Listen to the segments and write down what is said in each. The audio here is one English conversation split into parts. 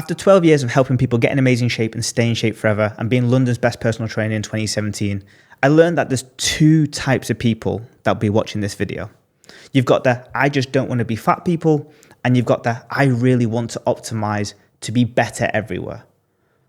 After 12 years of helping people get in amazing shape and stay in shape forever and being London's best personal trainer in 2017, I learned that there's two types of people that'll be watching this video. You've got the I just don't want to be fat people, and you've got the I really want to optimize to be better everywhere.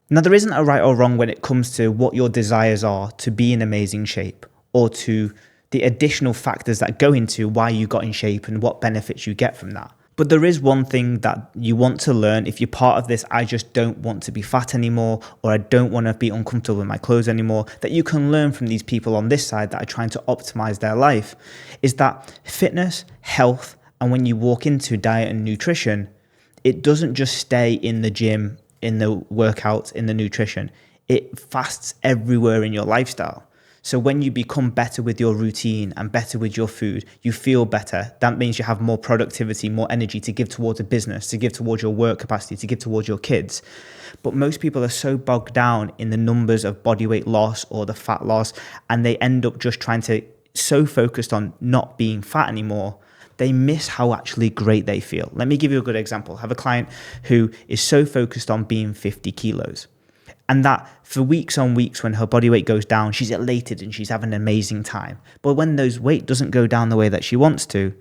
Now, there isn't a right or wrong when it comes to what your desires are to be in amazing shape, or to the additional factors that go into why you got in shape and what benefits you get from that. But there is one thing that you want to learn if you're part of this I just don't want to be fat anymore, or I don't want to be uncomfortable in my clothes anymore, that you can learn from these people on this side that are trying to optimize their life, is that fitness, health, and when you walk into diet and nutrition, it doesn't just stay in the gym, in the workouts, in the nutrition. It fasts everywhere in your lifestyle. So when you become better with your routine and better with your food, you feel better. That means you have more productivity, more energy to give towards a business, to give towards your work capacity, to give towards your kids. But most people are so bogged down in the numbers of body weight loss or the fat loss, and they end up just so focused on not being fat anymore, they miss how actually great they feel. Let me give you a good example. I have a client who is so focused on being 50 kilos. And that for weeks on weeks, when her body weight goes down, she's elated and she's having an amazing time. But when those weight doesn't go down the way that she wants to,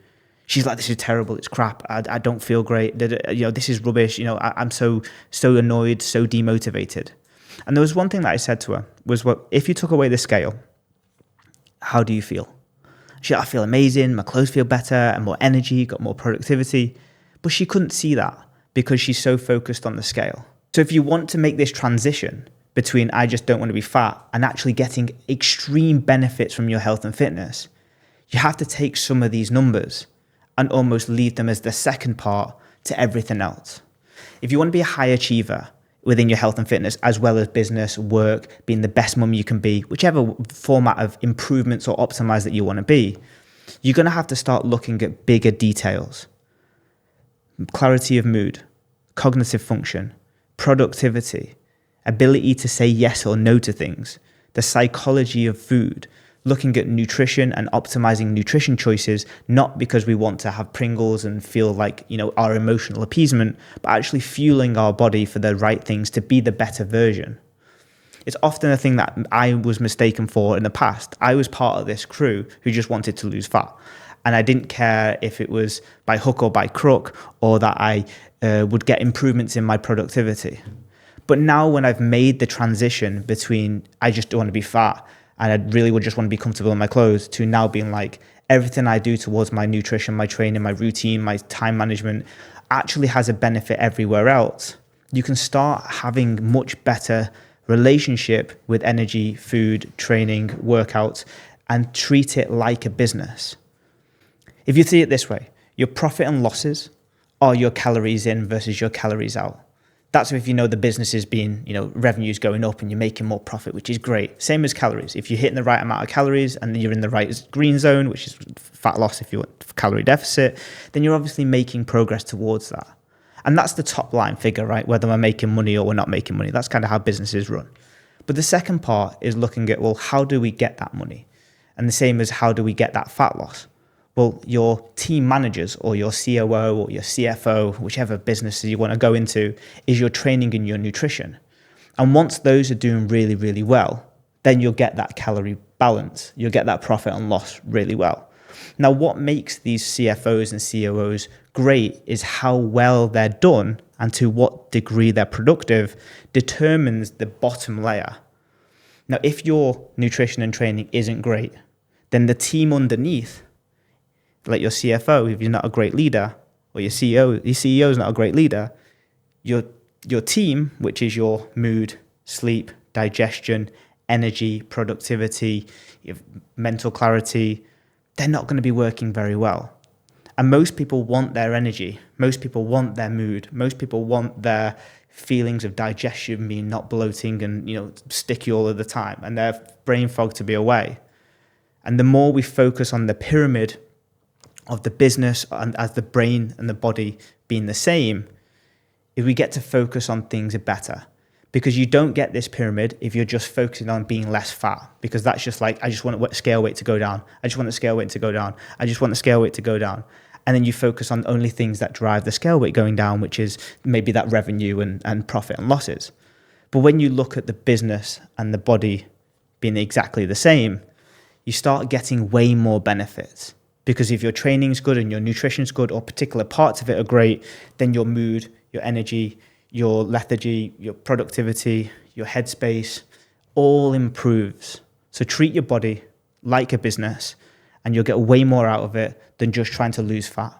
she's like, this is terrible, it's crap, I don't feel great, this is rubbish, I'm so annoyed, so demotivated. And there was one thing that I said to her, was, well, if you took away the scale, how do you feel? She said, I feel amazing, my clothes feel better, and more energy, got more productivity. But she couldn't see that because she's so focused on the scale. So if you want to make this transition between I just don't want to be fat and actually getting extreme benefits from your health and fitness, you have to take some of these numbers and almost leave them as the second part to everything else. If you want to be a high achiever within your health and fitness, as well as business, work, being the best mum you can be, whichever format of improvements or optimize that you want to be, you're going to have to start looking at bigger details. Clarity of mood, cognitive function, productivity, ability to say yes or no to things, the psychology of food, looking at nutrition and optimizing nutrition choices, not because we want to have Pringles and feel like, our emotional appeasement, but actually fueling our body for the right things to be the better version. It's often a thing that I was mistaken for in the past. I was part of this crew who just wanted to lose fat. And I didn't care if it was by hook or by crook, or that I would get improvements in my productivity. But now when I've made the transition between I just don't want to be fat and I really would just want to be comfortable in my clothes, to now being like, everything I do towards my nutrition, my training, my routine, my time management actually has a benefit everywhere else, you can start having much better relationship with energy, food, training, workouts, and treat it like a business. If you see it this way, your profit and losses are your calories in versus your calories out. That's if the business is being, revenue's going up and you're making more profit, which is great. Same as calories. If you're hitting the right amount of calories and you're in the right green zone, which is fat loss if you want calorie deficit, then you're obviously making progress towards that. And that's the top line figure, right? Whether we're making money or we're not making money. That's kind of how businesses run. But the second part is looking at, well, how do we get that money? And the same as how do we get that fat loss? Well, your team managers or your COO or your CFO, whichever business you want to go into, is your training and your nutrition. And once those are doing really, really well, then you'll get that calorie balance. You'll get that profit and loss really well. Now, what makes these CFOs and COOs great is how well they're done and to what degree they're productive determines the bottom layer. Now, if your nutrition and training isn't great, then the team underneath, like your CFO, if you're not a great leader, or your CEO is not a great leader, your team, which is your mood, sleep, digestion, energy, productivity, your mental clarity, they're not going to be working very well. And most people want their energy. Most people want their mood. Most people want their feelings of digestion being not bloating and, sticky all of the time, and their brain fog to be away. And the more we focus on the pyramid of the business and as the brain and the body being the same, if we get to focus on things better. Because you don't get this pyramid if you're just focusing on being less fat, because that's just like, I just want the scale weight to go down. I just want the scale weight to go down. I just want the scale weight to go down. And then you focus on only things that drive the scale weight going down, which is maybe that revenue and profit and losses. But when you look at the business and the body being exactly the same, you start getting way more benefits. Because if your training's good and your nutrition's good, or particular parts of it are great, then your mood, your energy, your lethargy, your productivity, your headspace, all improves. So treat your body like a business and you'll get way more out of it than just trying to lose fat.